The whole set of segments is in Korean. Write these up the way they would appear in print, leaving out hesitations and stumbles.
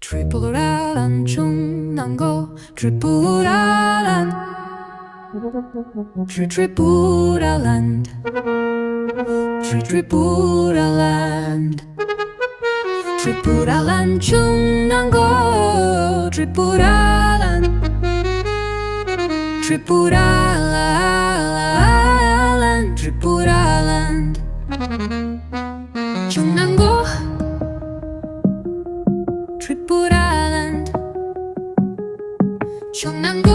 트리플라란 중난고 트리플라란 트리플라란 트리플라란 트리플라란 중난고 트리플라란 트리플라란 트리플라란 중난고 트리플라란 중난고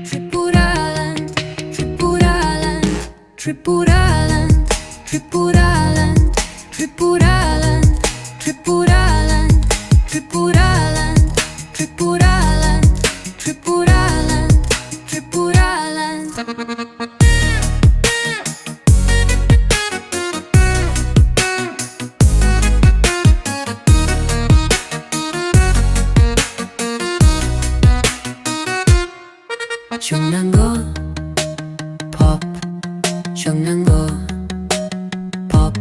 트리플라란 트리플라란 트리플라란 트리플라란 트리플라란 트리플라란 트리플라란 트리플라란 트리플라란 트리플라란 중난고 팝 중난고 팝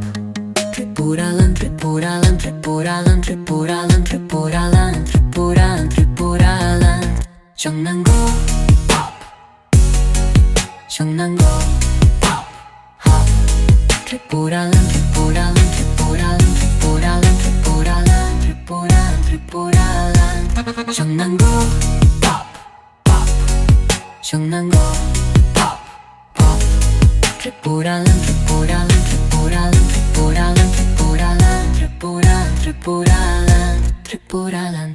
트리플라란 트리플라란 트리플라란 트리플라란 트리플라란 트리플라란 트리플라란 중난고 팝 중난고 팝 트리플라란 트리플라란 트리플라란 트리플라란 트리플라란 트리플라란 트리플라란 중난고 중난고 팝 트리플라란 트리플라란 트리플라란 트리플라란 트리플라란 트리플라란 트리플라란 트리플라란